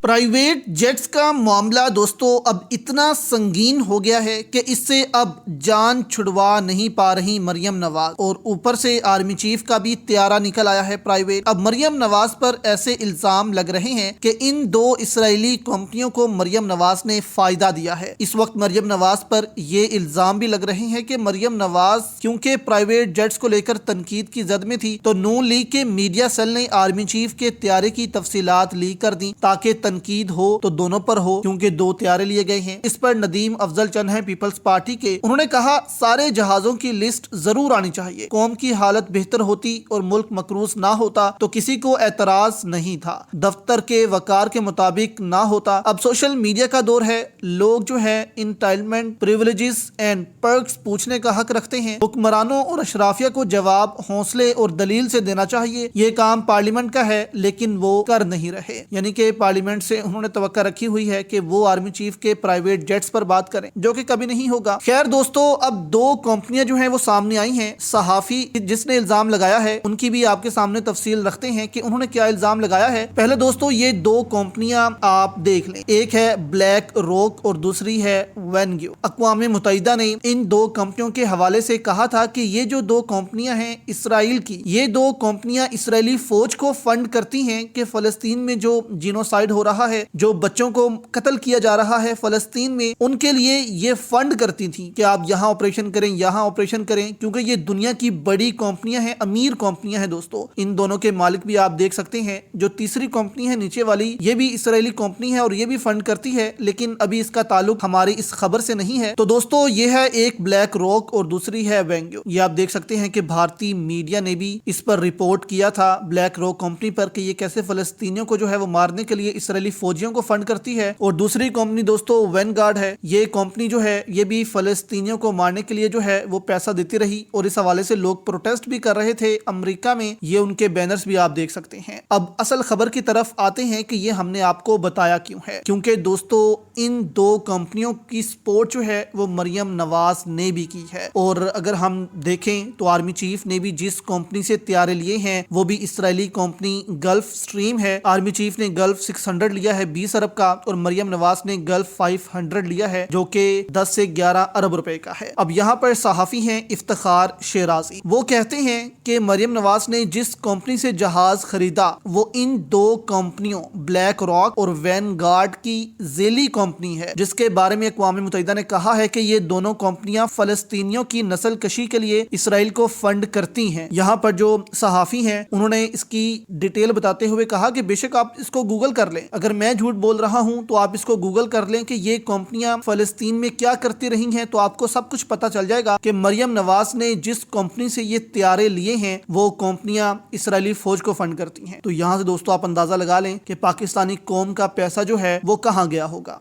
Private jets کا معاملہ دوستو اب اتنا سنگین ہو گیا ہے کہ اس سے اب جان چھڑوا نہیں پا رہی مریم نواز، اور اوپر سے آرمی چیف کا بھی طیارہ نکل آیا ہے پرائیویٹ۔ اب مریم نواز پر ایسے الزام لگ رہے ہیں کہ ان دو اسرائیلی کمپنیوں کو مریم نواز نے فائدہ دیا ہے۔ اس وقت مریم نواز پر یہ الزام بھی لگ رہے ہیں کہ مریم نواز کیونکہ پرائیویٹ جیٹس کو لے کر تنقید کی زد میں تھی، تو نون لیگ کے میڈیا سیل نے آرمی چیف کے طیارے کی تفصیلات لیک کر دی تاکہ تنقید ہو تو دونوں پر ہو، کیونکہ دو طیارے لیے گئے ہیں۔ اس پر ندیم افضل چند ہیں پیپلز پارٹی کے، انہوں نے کہا سارے جہازوں کی لسٹ ضرور آنی چاہیے، قوم کی حالت بہتر ہوتی اور ملک مقروض نہ ہوتا تو کسی کو اعتراض نہیں تھا، دفتر کے وقار کے مطابق نہ ہوتا۔ اب سوشل میڈیا کا دور ہے، لوگ جو ہے انٹائٹلمنٹ، پریویلیجز اینڈ پرکس پوچھنے کا حق رکھتے ہیں۔ حکمرانوں اور اشرافیہ کو جواب حوصلے اور دلیل سے دینا چاہیے، یہ کام پارلیمنٹ کا ہے لیکن وہ کر نہیں رہے، یعنی کہ پارلیمنٹ سے انہوں نے توقع رکھی ہوئی ہے کہ وہ آرمی چیف کے پرائیویٹ جیٹس پر بات کریں، جو کہ کبھی نہیں ہوگا۔ خیر دوستو، اب دو کمپنیاں جو ہیں وہ سامنے آئی ہیں۔ صحافی جس نے الزام لگایا ہے ان کی بھی آپ کے سامنے تفصیل رکھتے ہیں کہ انہوں نے کیا الزام لگایا ہے۔ پہلے دوستو یہ دو کمپنیاں آپ دیکھ لیں، ایک ہے بلیک روک اور دوسری ہے وینگیو۔ اقوام متحدہ نے ان دو کمپنیوں کے حوالے سے کہا تھا کہ یہ جو دو کمپنیاں ہیں اسرائیل کی، یہ دو کمپنیاں اسرائیلی فوج کو فنڈ کرتی ہیں کہ فلسطین میں جو جینوسائیڈ ہو رہا ہے، جو بچوں کو قتل کیا جا رہا ہے فلسطین میں، ان کے لیے یہ فنڈ کرتی تھیں کہ آپ یہاں آپریشن کریں، یہاں آپریشن کریں، کیونکہ یہ دنیا کی بڑی کمپنیاں ہیں، امیر کمپنیاں ہیں دوستو۔ ان دونوں کے مالک بھی آپ دیکھ سکتے ہیں۔ جو تیسری کمپنی ہے نیچے والی، یہ بھی اسرائیلی کمپنی ہے اور یہ بھی فنڈ کرتی ہے، لیکن ابھی اس کا تعلق ہماری اس خبر سے نہیں ہے۔ تو دوستو یہ ہے ایک بلیک روک اور دوسری ہے وینگیو۔ یہ آپ دیکھ سکتے ہیں کہ بھارتی میڈیا نے بھی اس پر رپورٹ کیا تھا بلیک روک کمپنی پر کہ یہ کیسے فلسطینیوں کو جو ہے وہ مارنے کے لیے اسرائیلی فوجیوں کو فنڈ کرتی ہے۔ اور دوسری کمپنی دوستو وین گارڈ ہے، یہ کمپنی جو ہے یہ بھی فلسطینیوں کو مارنے کے لیے جو ہے وہ پیسہ دیتی رہی، اور اس حوالے سے لوگ پروٹیسٹ بھی کر رہے تھے امریکہ میں، یہ ان کے بینرز بھی آپ دیکھ سکتے ہیں۔ اب اصل خبر کی طرف آتے ہیں کہ یہ ہم نے آپ کو بتایا کیوں ہے، کیونکہ دوستو ان دو کمپنیوں کی سپورٹ جو ہے وہ مریم نواز نے بھی کی ہے، اور اگر ہم دیکھیں تو آرمی چیف نے بھی جس کمپنی سے طیارے لیے ہیں وہ بھی اسرائیلی کمپنی گلف سٹریم ہے۔ آرمی چیف نے گلف 600 لیا ہے 20 ارب کا، اور مریم نواز نے گلف 500 لیا ہے جو کہ 10 سے 11 ارب روپے کا ہے۔ اب یہاں پر صحافی ہیں افتخار شیرازی، وہ کہتے ہیں کہ مریم نواز نے جس کمپنی سے جہاز خریدا وہ ان دو کمپنیوں بلیک راک اور وین گارڈ کی ذیلی کمپنی ہے، جس کے بارے میں اقوام متحدہ نے کہا ہے کہ یہ دونوں کمپنیاں فلسطینیوں کی نسل کشی کے لیے اسرائیل کو فنڈ کرتی ہیں۔ یہاں پر جو صحافی ہیں انہوں نے اس کی ڈیٹیل بتاتے ہوئے کہا کہ بے شک آپ اس کو گوگل کر لیں، اگر میں جھوٹ بول رہا ہوں تو آپ اس کو گوگل کر لیں کہ یہ کمپنیاں فلسطین میں کیا کرتی رہی ہیں، تو آپ کو سب کچھ پتا چل جائے گا کہ مریم نواز نے جس کمپنی سے یہ طیارے لیے ہیں وہ کمپنیاں اسرائیلی فوج کو فنڈ کرتی ہیں۔ تو یہاں سے دوستو آپ اندازہ لگا لیں کہ پاکستانی قوم کا پیسہ جو ہے وہ کہاں گیا ہوگا۔